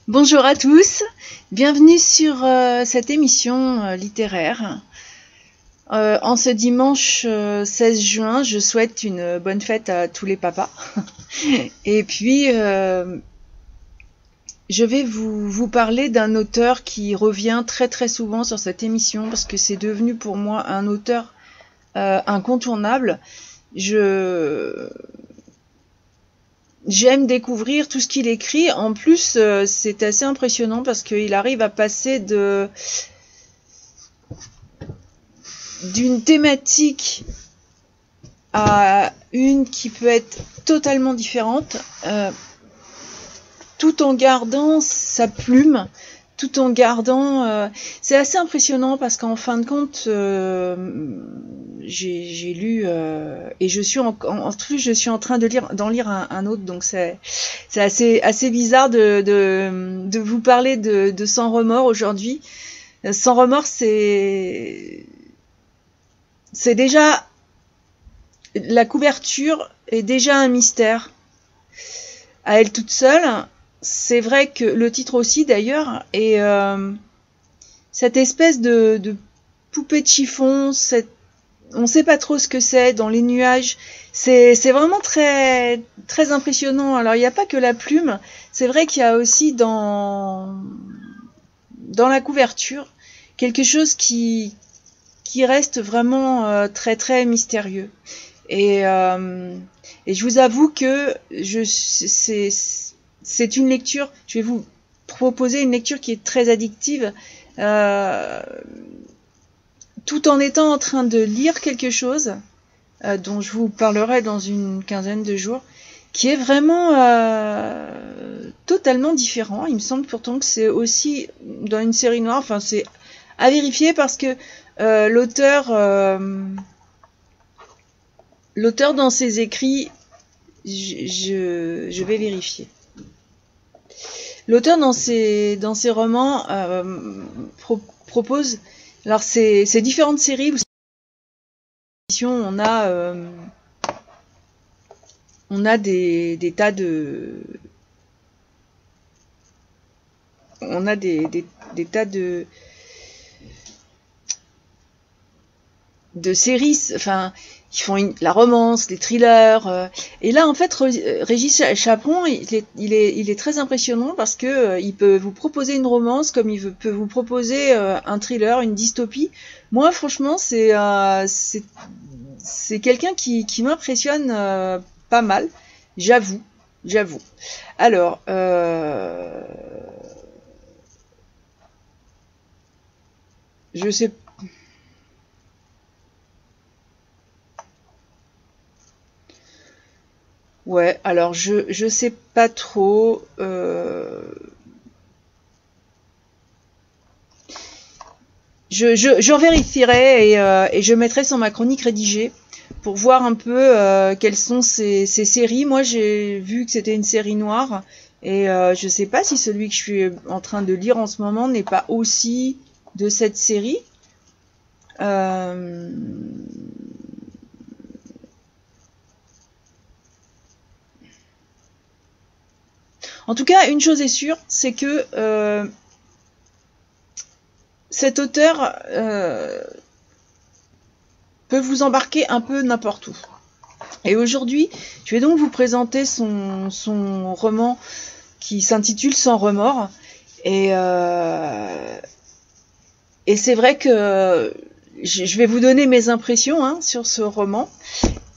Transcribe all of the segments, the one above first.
Bonjour à tous, bienvenue sur cette émission littéraire. En ce dimanche 16 juin, je souhaite une bonne fête à tous les papas. Et puis, je vais vous parler d'un auteur qui revient très très souvent sur cette émission parce que c'est devenu pour moi un auteur incontournable. J'aime découvrir tout ce qu'il écrit. En plus, c'est assez impressionnant parce qu'il arrive à passer d'une thématique à une qui peut être totalement différente, tout en gardant sa plume, tout en gardant... c'est assez impressionnant parce qu'en fin de compte, j'ai lu et je suis en plus je suis en train d'en lire un autre, donc c'est assez bizarre de vous parler de Sans remords aujourd'hui. Sans remords, c'est déjà, la couverture est déjà un mystère à elle toute seule. C'est vrai que le titre aussi d'ailleurs, et cette espèce de poupée de chiffon, on ne sait pas trop ce que c'est dans les nuages. C'est vraiment très très impressionnant. Alors il n'y a pas que la plume, c'est vrai qu'il y a aussi dans la couverture quelque chose qui reste vraiment très très mystérieux. Et je vous avoue que c'est une lecture, je vais vous proposer une lecture qui est très addictive, tout en étant en train de lire quelque chose dont je vous parlerai dans une quinzaine de jours, qui est vraiment totalement différent. Il me semble pourtant que c'est aussi dans une série noire, enfin c'est à vérifier parce que l'auteur dans ses écrits, je vais vérifier. L'auteur dans ses romans propose, alors c'est différentes séries. On a des tas de tas de séries, enfin ils font la romance, les thrillers, et là en fait Régis Chaperon il est très impressionnant parce que il peut vous proposer une romance comme il peut vous proposer un thriller, une dystopie. Moi franchement c'est quelqu'un qui m'impressionne pas mal, j'avoue. Alors je sais. Ouais, alors je sais pas trop. Je vérifierai et je mettrai sur ma chronique rédigée pour voir un peu quelles sont ces séries. Moi, j'ai vu que c'était une série noire et je sais pas si celui que je suis en train de lire en ce moment n'est pas aussi de cette série. En tout cas, une chose est sûre, c'est que cet auteur peut vous embarquer un peu n'importe où. Et aujourd'hui, je vais donc vous présenter son roman qui s'intitule Sans remords. Et c'est vrai que je vais vous donner mes impressions sur ce roman.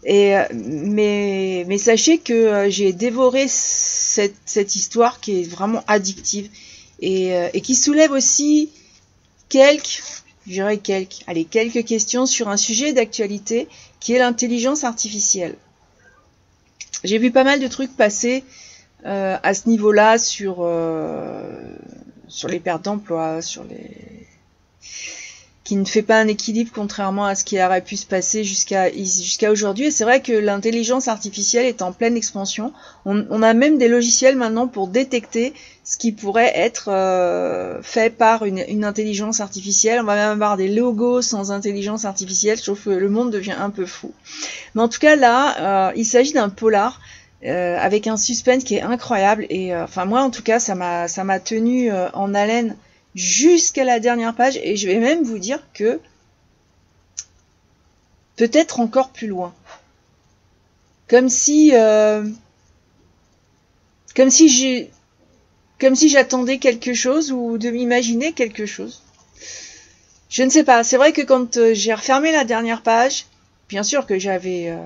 Mais sachez que j'ai dévoré cette histoire qui est vraiment addictive et qui soulève aussi quelques questions sur un sujet d'actualité qui est l'intelligence artificielle. J'ai vu pas mal de trucs passer à ce niveau-là sur les pertes d'emploi, qui ne fait pas un équilibre contrairement à ce qui aurait pu se passer jusqu'à aujourd'hui. Et c'est vrai que l'intelligence artificielle est en pleine expansion. On a même des logiciels maintenant pour détecter ce qui pourrait être fait par une intelligence artificielle. On va même avoir des logos sans intelligence artificielle. Je trouve que le monde devient un peu fou. Mais en tout cas là, il s'agit d'un polar avec un suspense qui est incroyable. Et enfin moi en tout cas, ça m'a tenu en haleine jusqu'à la dernière page. Et je vais même vous dire que peut-être encore plus loin. Comme si j'attendais quelque chose ou de m'imaginer quelque chose. Je ne sais pas. C'est vrai que quand j'ai refermé la dernière page, bien sûr que j'avais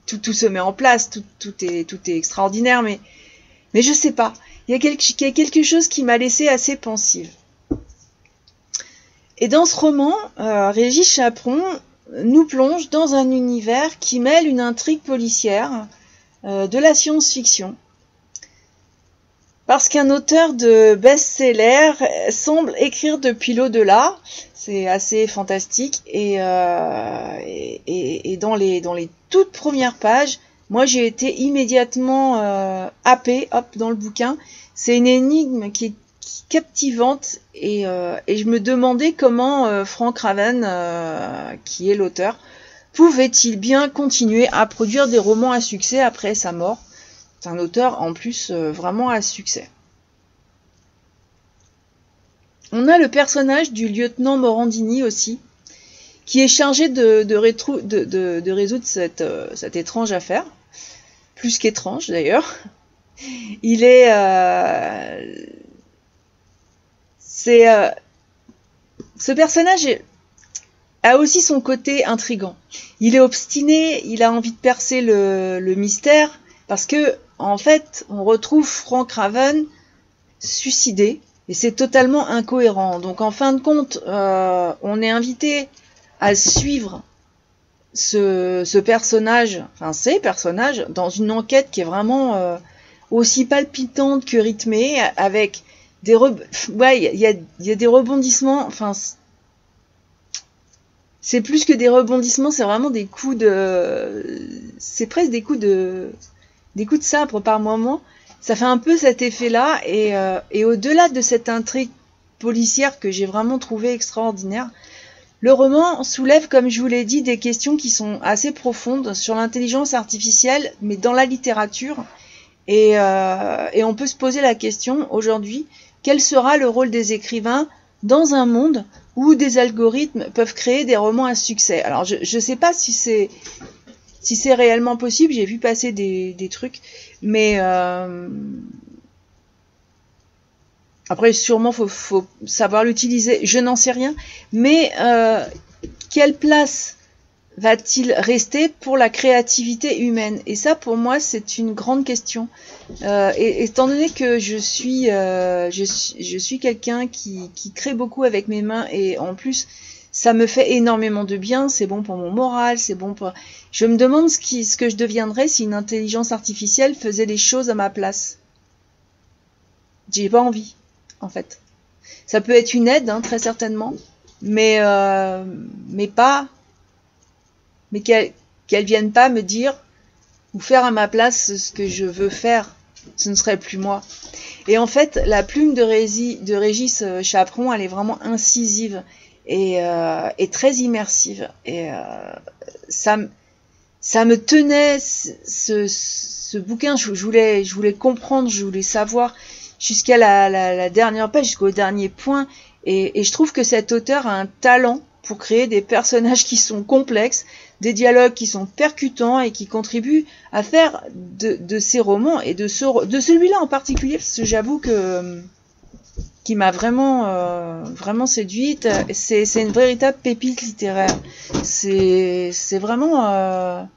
tout se met en place, tout est extraordinaire, mais je sais pas. Il y a quelque chose qui m'a laissé assez pensive. Et dans ce roman, Régis Chaperon nous plonge dans un univers qui mêle une intrigue policière, de la science-fiction. Parce qu'un auteur de best-seller semble écrire depuis l'au-delà, c'est assez fantastique. Et dans les toutes premières pages, moi j'ai été immédiatement happée, hop, dans le bouquin. C'est une énigme qui est captivante et je me demandais comment Frank Raven, qui est l'auteur, pouvait-il bien continuer à produire des romans à succès après sa mort. C'est un auteur en plus vraiment à succès. On a le personnage du lieutenant Morandini aussi, qui est chargé de résoudre cette étrange affaire, plus qu'étrange d'ailleurs. Il est... ce personnage a aussi son côté intrigant. Il est obstiné, il a envie de percer le mystère, parce que en fait, on retrouve Frank Raven suicidé, et c'est totalement incohérent. Donc en fin de compte, on est invité à suivre ce personnage, enfin ces personnages, dans une enquête qui est vraiment aussi palpitante que rythmée, avec des il y a des rebondissements, enfin c'est plus que des rebondissements, c'est vraiment des coups c'est presque des coups de sabre par moment. Ça fait un peu cet effet-là, et au-delà de cette intrigue policière que j'ai vraiment trouvée extraordinaire, le roman soulève, comme je vous l'ai dit, des questions qui sont assez profondes sur l'intelligence artificielle, mais dans la littérature. Et on peut se poser la question aujourd'hui, quel sera le rôle des écrivains dans un monde où des algorithmes peuvent créer des romans à succès? Alors je ne sais pas si c'est réellement possible, j'ai vu passer des trucs, mais après sûrement faut savoir l'utiliser, je n'en sais rien, mais quelle place va-t-il rester pour la créativité humaine? Et ça, pour moi, c'est une grande question. Et étant donné que je suis quelqu'un qui crée beaucoup avec mes mains, et en plus, ça me fait énormément de bien, c'est bon pour mon moral, c'est bon pour... Je me demande ce que je deviendrais si une intelligence artificielle faisait les choses à ma place. J'ai pas envie, en fait. Ça peut être une aide, hein, très certainement, mais qu'elle vienne pas me dire ou faire à ma place ce que je veux faire. Ce ne serait plus moi. Et en fait, la plume de Régis Chaperon, elle est vraiment incisive et très immersive. Et ça me tenait, ce bouquin, je voulais comprendre, je voulais savoir jusqu'à la dernière page, jusqu'au dernier point. Et je trouve que cet auteur a un talent pour créer des personnages qui sont complexes, des dialogues qui sont percutants et qui contribuent à faire de ces romans, et de celui-là en particulier, parce que j'avoue que qui m'a vraiment séduite. C'est une véritable pépite littéraire. C'est vraiment...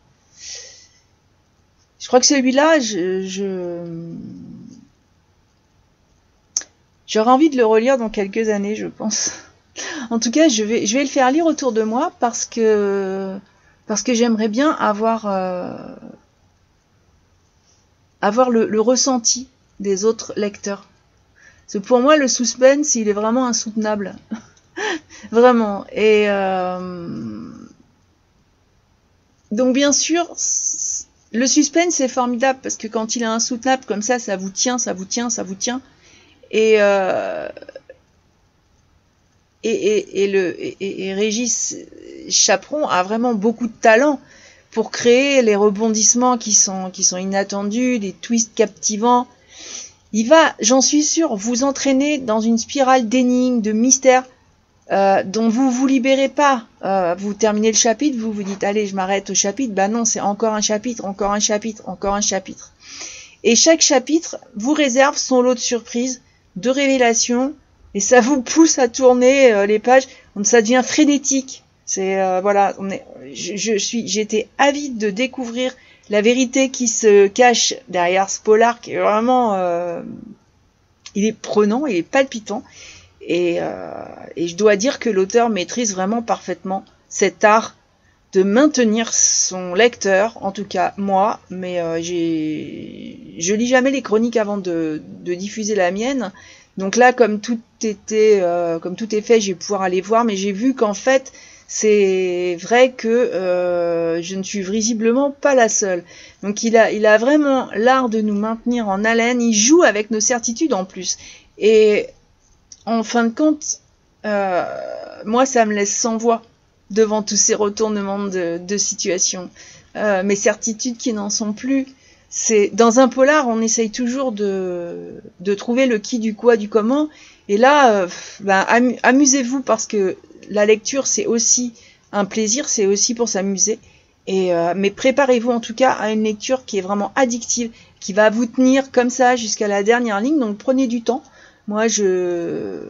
je crois que celui-là, j'aurais envie de le relire dans quelques années, je pense. En tout cas, je vais le faire lire autour de moi parce que j'aimerais bien avoir le ressenti des autres lecteurs. Parce que pour moi, le suspense, il est vraiment insoutenable. Vraiment. Et donc bien sûr, le suspense c'est formidable parce que quand il est insoutenable comme ça vous tient, ça vous tient, ça vous tient. Et Régis Chaperon a vraiment beaucoup de talent pour créer les rebondissements qui sont inattendus, des twists captivants. Il va, j'en suis sûre, vous entraîner dans une spirale d'énigmes, de mystères, dont vous vous libérez pas. Vous terminez le chapitre, vous vous dites allez, je m'arrête au chapitre. Bah non, c'est encore un chapitre, encore un chapitre, encore un chapitre. Et chaque chapitre vous réserve son lot de surprises, de révélations, et ça vous pousse à tourner les pages. Donc ça devient frénétique. C'est voilà, j'étais avide de découvrir la vérité qui se cache derrière ce polar, qui est vraiment, il est prenant, il est palpitant. Et je dois dire que l'auteur maîtrise vraiment parfaitement cet art de maintenir son lecteur, en tout cas moi, mais je lis jamais les chroniques avant de diffuser la mienne. Donc là, comme tout est fait, je vais pouvoir aller voir, mais j'ai vu qu'en fait, c'est vrai que je ne suis visiblement pas la seule. Donc il a vraiment l'art de nous maintenir en haleine, il joue avec nos certitudes en plus. Et en fin de compte, moi, ça me laisse sans voix devant tous ces retournements de situation. Mes certitudes qui n'en sont plus. C'est dans un polar, on essaye toujours de trouver le qui, du quoi, du comment. Et là, amusez-vous parce que la lecture, c'est aussi un plaisir, c'est aussi pour s'amuser. Mais préparez-vous en tout cas à une lecture qui est vraiment addictive, qui va vous tenir comme ça jusqu'à la dernière ligne. Donc prenez du temps. Moi, je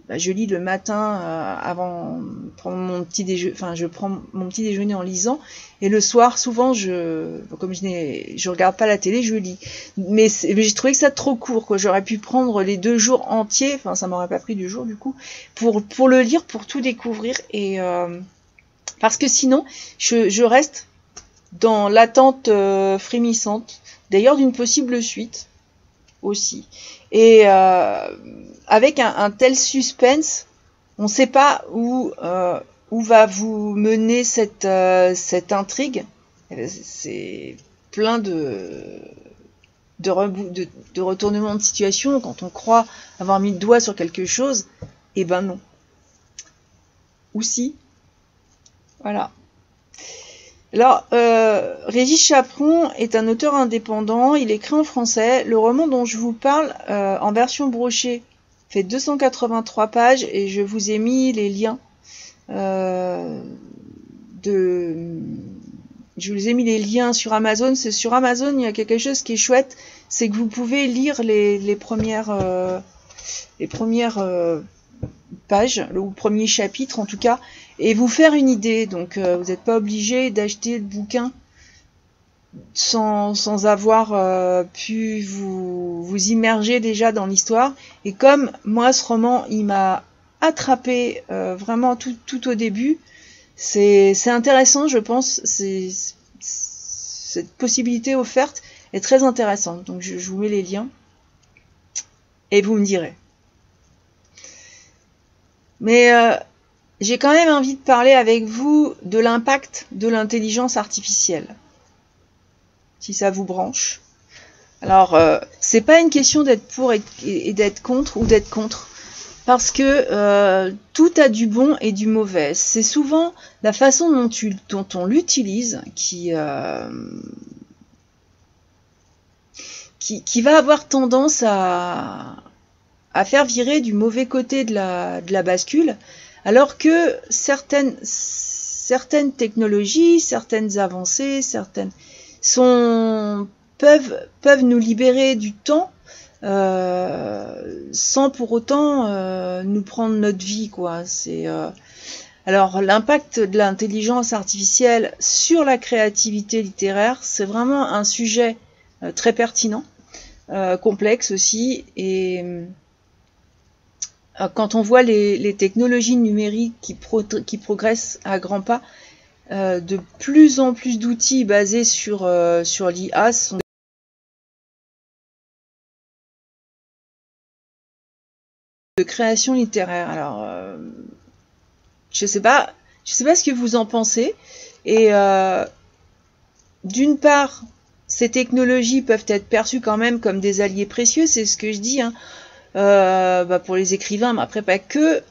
lis le matin avant de prendre mon petit déjeuner. Enfin, je prends mon petit déjeuner en lisant, et le soir, souvent, comme je regarde pas la télé, je lis. Mais j'ai trouvé que ça trop court, quoi. J'aurais pu prendre les 2 jours entiers. Enfin, ça m'aurait pas pris 2 jours du coup pour le lire, pour tout découvrir. Et parce que sinon, je reste dans l'attente frémissante. D'ailleurs, d'une possible suite aussi. Et avec un tel suspense, on ne sait pas où va vous mener cette intrigue. C'est plein de retournements de situation. Quand on croit avoir mis le doigt sur quelque chose, eh ben non. Ou si. Voilà. Alors, Régis Chaperon est un auteur indépendant, il écrit en français. Le roman dont je vous parle, en version brochée, fait 283 pages et je vous ai mis les liens je vous ai mis les liens sur Amazon. C'est sur Amazon, il y a quelque chose qui est chouette, c'est que vous pouvez lire les premières pages, ou premier chapitre en tout cas, et vous faire une idée. Donc vous n'êtes pas obligé d'acheter le bouquin sans avoir pu vous immerger déjà dans l'histoire. Et comme moi, ce roman, il m'a attrapé vraiment tout au début, c'est intéressant, je pense. Cette possibilité offerte est très intéressante. Donc je vous mets les liens et vous me direz. Mais j'ai quand même envie de parler avec vous de l'impact de l'intelligence artificielle, si ça vous branche. Alors, c'est pas une question d'être pour et d'être contre, ou d'être contre, parce que tout a du bon et du mauvais. C'est souvent la façon dont on l'utilise qui va avoir tendance à faire virer du mauvais côté de la bascule, alors que certaines technologies, certaines avancées, peuvent nous libérer du temps sans pour autant nous prendre notre vie, quoi. Alors l'impact de l'intelligence artificielle sur la créativité littéraire, c'est vraiment un sujet très pertinent, complexe aussi, et quand on voit les technologies numériques qui progressent à grands pas, de plus en plus d'outils basés sur l'IA sont de création littéraire. Alors, je sais pas ce que vous en pensez. Et d'une part, ces technologies peuvent être perçues quand même comme des alliés précieux, c'est ce que je dis, hein. Pour les écrivains, mais après pas que.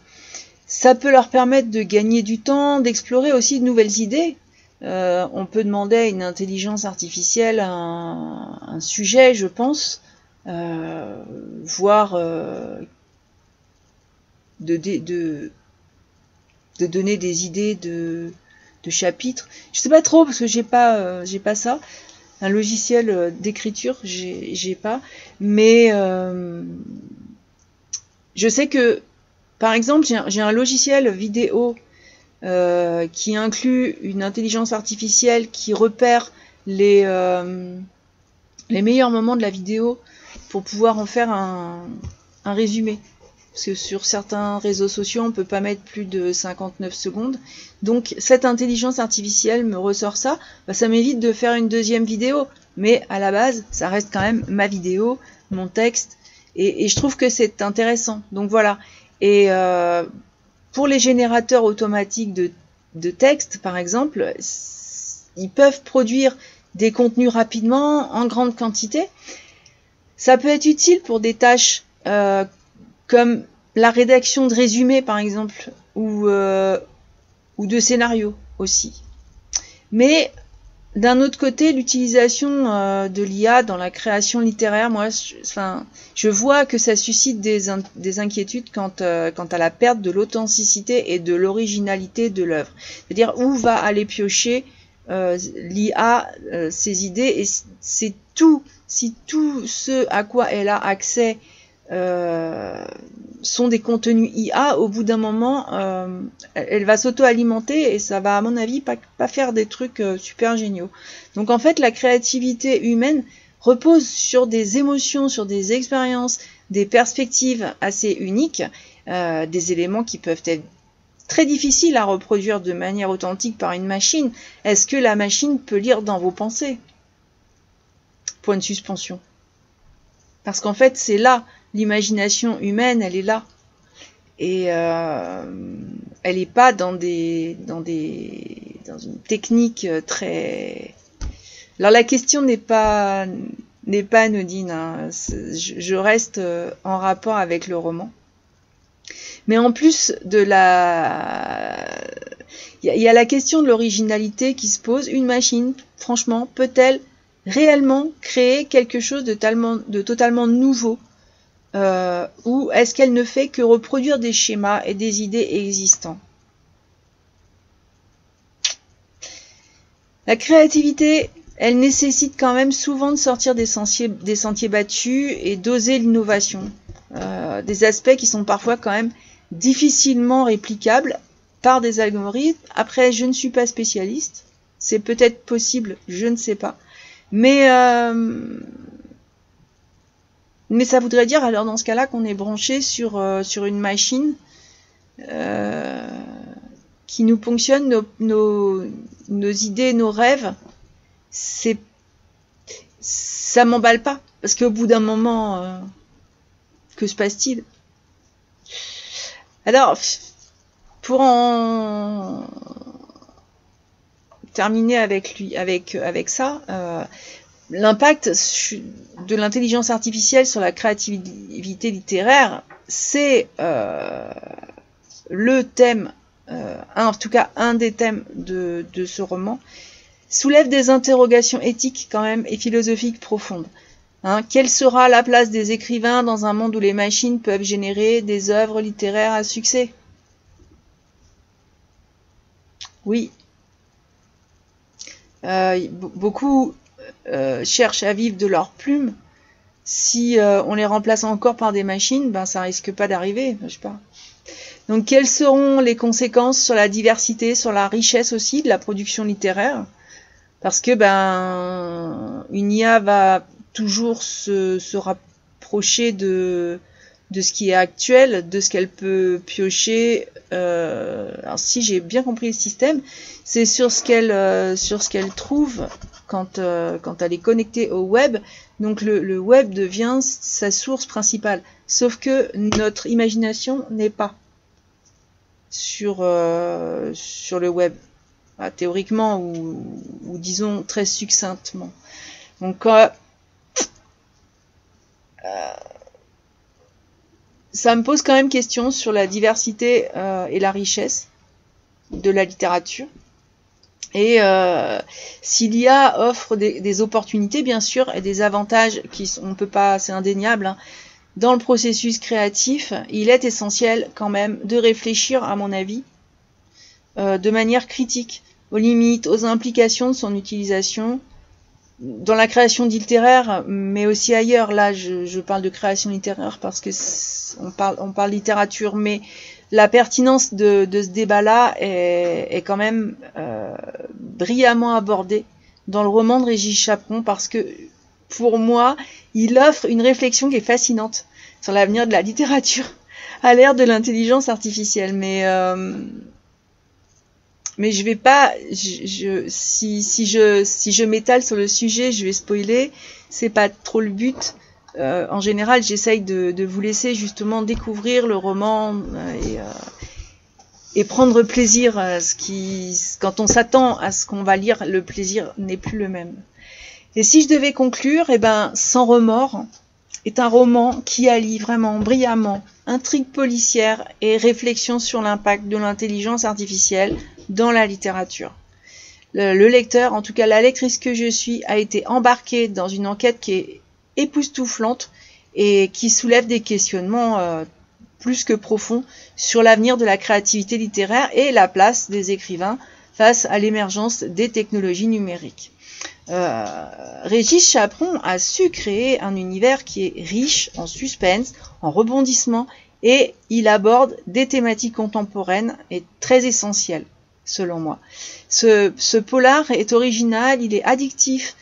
Ça peut leur permettre de gagner du temps, d'explorer aussi de nouvelles idées. on peut demander à une intelligence artificielle un sujet, je pense, voire de donner des idées de chapitres. Je sais pas trop parce que j'ai pas ça. Un logiciel d'écriture, j'ai pas. Mais je sais que, par exemple, j'ai un logiciel vidéo qui inclut une intelligence artificielle qui repère les meilleurs moments de la vidéo pour pouvoir en faire un résumé. Parce que sur certains réseaux sociaux, on ne peut pas mettre plus de 59 secondes. Donc cette intelligence artificielle me ressort ça. Bah, ça m'évite de faire une deuxième vidéo. Mais à la base, ça reste quand même ma vidéo, mon texte. Et je trouve que c'est intéressant. Donc voilà. Et pour les générateurs automatiques de texte, par exemple, ils peuvent produire des contenus rapidement, en grande quantité. Ça peut être utile pour des tâches comme la rédaction de résumés, par exemple, ou de scénarios aussi. Mais d'un autre côté, l'utilisation de l'IA dans la création littéraire, moi, je vois que ça suscite des inquiétudes quant à la perte de l'authenticité et de l'originalité de l'œuvre. C'est-à-dire où va aller piocher l'IA ses idées, et c'est tout. Si tout ce à quoi elle a accès sont des contenus IA, au bout d'un moment, elle va s'auto-alimenter et ça va, à mon avis, pas faire des trucs super géniaux. Donc en fait, la créativité humaine repose sur des émotions, sur des expériences, des perspectives assez uniques, des éléments qui peuvent être très difficiles à reproduire de manière authentique par une machine. Est-ce que la machine peut lire dans vos pensées? Point de suspension. Parce qu'en fait, c'est là. L'imagination humaine, elle est là. Et elle n'est pas dans une technique très... Alors la question n'est pas anodine. Hein. Je reste en rapport avec le roman. Mais en plus de il y a la question de l'originalité qui se pose. Une machine, franchement, peut-elle réellement créer quelque chose de totalement nouveau? Ou est-ce qu'elle ne fait que reproduire des schémas et des idées existants? La créativité, elle nécessite quand même souvent de sortir des sentiers battus et d'oser l'innovation. Des aspects qui sont parfois quand même difficilement réplicables par des algorithmes. Après, je ne suis pas spécialiste. C'est peut-être possible, je ne sais pas. Mais ça voudrait dire alors dans ce cas-là qu'on est branché sur une machine qui nous ponctionne nos idées, nos rêves. Ça m'emballe pas, parce qu'au bout d'un moment, que se passe-t-il? Alors, pour en terminer avec ça, l'impact de l'intelligence artificielle sur la créativité littéraire, c'est le thème, en tout cas un des thèmes de ce roman, soulève des interrogations éthiques quand même et philosophiques profondes. Hein, quelle sera la place des écrivains dans un monde où les machines peuvent générer des œuvres littéraires à succès? Oui. Beaucoup cherchent à vivre de leur plume. Si on les remplace encore par des machines, ben ça risque pas d'arriver, je sais pas. Donc quelles seront les conséquences sur la diversité, sur la richesse aussi de la production littéraire? Parce que ben une IA va toujours se rapprocher de ce qui est actuel, de ce qu'elle peut piocher. Alors si j'ai bien compris le système, c'est sur ce qu'elle trouve quand elle est connectée au web. Donc le web devient sa source principale. Sauf que notre imagination n'est pas sur le web, théoriquement ou disons très succinctement. Donc ça me pose quand même question sur la diversité et la richesse de la littérature. Et si l'IA offre des opportunités, bien sûr, et des avantages on peut pas, c'est indéniable, hein, dans le processus créatif, il est essentiel quand même de réfléchir, à mon avis, de manière critique, aux limites, aux implications de son utilisation, dans la création littéraire, mais aussi ailleurs. Là, je parle de création littéraire parce que on parle littérature, mais la pertinence de ce débat-là est quand même brillamment abordée dans le roman de Régis Chaperon, parce que, pour moi, il offre une réflexion qui est fascinante sur l'avenir de la littérature à l'ère de l'intelligence artificielle. Mais je vais pas, si je m'étale sur le sujet, je vais spoiler. C'est pas trop le but. En général, j'essaye de vous laisser justement découvrir le roman et prendre plaisir à quand on s'attend à ce qu'on va lire, le plaisir n'est plus le même. Et si je devais conclure, Sans remords est un roman qui allie vraiment brillamment intrigue policière et réflexion sur l'impact de l'intelligence artificielle dans la littérature. Le lecteur, en tout cas la lectrice que je suis, a été embarquée dans une enquête qui est époustouflante et qui soulève des questionnements plus que profonds sur l'avenir de la créativité littéraire et la place des écrivains face à l'émergence des technologies numériques. Régis Chaperon a su créer un univers qui est riche en suspense, en rebondissements, et il aborde des thématiques contemporaines et très essentielles, selon moi. Ce polar est original, il est addictif.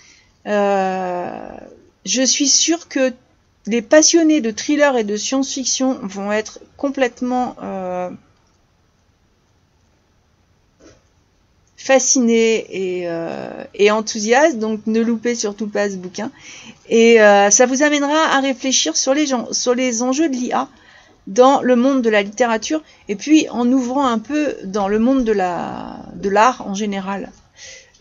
Je suis sûre que les passionnés de thriller et de science-fiction vont être complètement fascinés et enthousiastes, donc ne loupez surtout pas ce bouquin. Et ça vous amènera à réfléchir sur les enjeux de l'IA dans le monde de la littérature, et puis en ouvrant un peu dans le monde de l'art en général.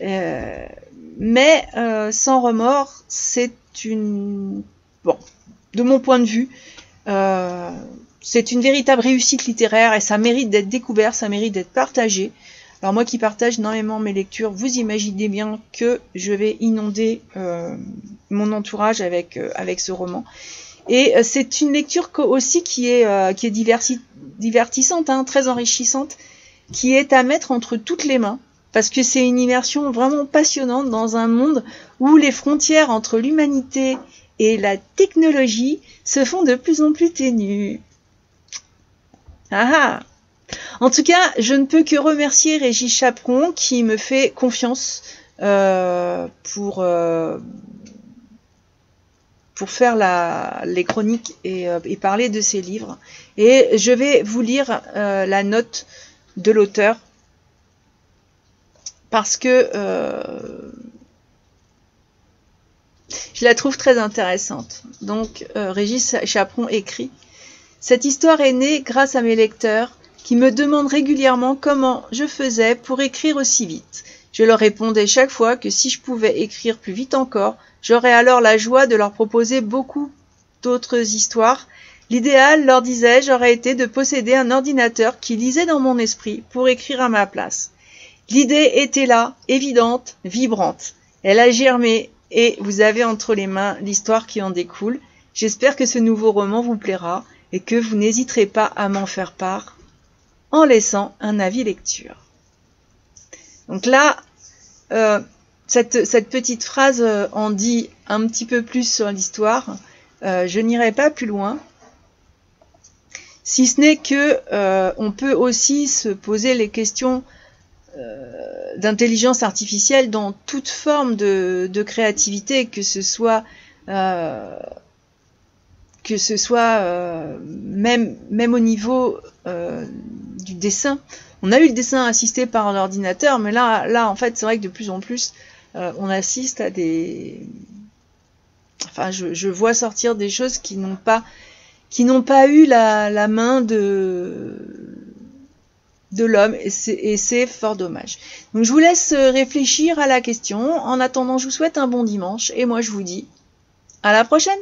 Mais Sans remords, c'est de mon point de vue, c'est une véritable réussite littéraire, et ça mérite d'être découvert, ça mérite d'être partagé. Alors moi qui partage énormément mes lectures, vous imaginez bien que je vais inonder mon entourage avec ce roman. Et c'est une lecture aussi qui est divertissante, hein, très enrichissante, qui est à mettre entre toutes les mains, parce que c'est une immersion vraiment passionnante dans un monde où les frontières entre l'humanité et la technologie se font de plus en plus ténues. Ah ah. En tout cas, je ne peux que remercier Régis Chaperon qui me fait confiance pour faire les chroniques et parler de ses livres. Et je vais vous lire la note de l'auteur parce que je la trouve très intéressante. Donc, Régis Chaperon écrit « Cette histoire est née grâce à mes lecteurs qui me demandent régulièrement comment je faisais pour écrire aussi vite. Je leur répondais chaque fois que si je pouvais écrire plus vite encore, j'aurais alors la joie de leur proposer beaucoup d'autres histoires. L'idéal, leur disais-je, aurait été de posséder un ordinateur qui lisait dans mon esprit pour écrire à ma place. L'idée était là, évidente, vibrante. Elle a germé et vous avez entre les mains l'histoire qui en découle. J'espère que ce nouveau roman vous plaira et que vous n'hésiterez pas à m'en faire part en laissant un avis lecture. » Donc là, cette petite phrase en dit un petit peu plus sur l'histoire. Je n'irai pas plus loin, si ce n'est que on peut aussi se poser les questions d'intelligence artificielle dans toute forme de créativité, que ce soit même au niveau du dessin. On a eu le dessin assisté par l'ordinateur, mais là en fait c'est vrai que de plus en plus on assiste à des... Enfin je vois sortir des choses qui n'ont pas eu la main de l'homme, et c'est fort dommage. Donc je vous laisse réfléchir à la question. En attendant, je vous souhaite un bon dimanche, et moi je vous dis à la prochaine.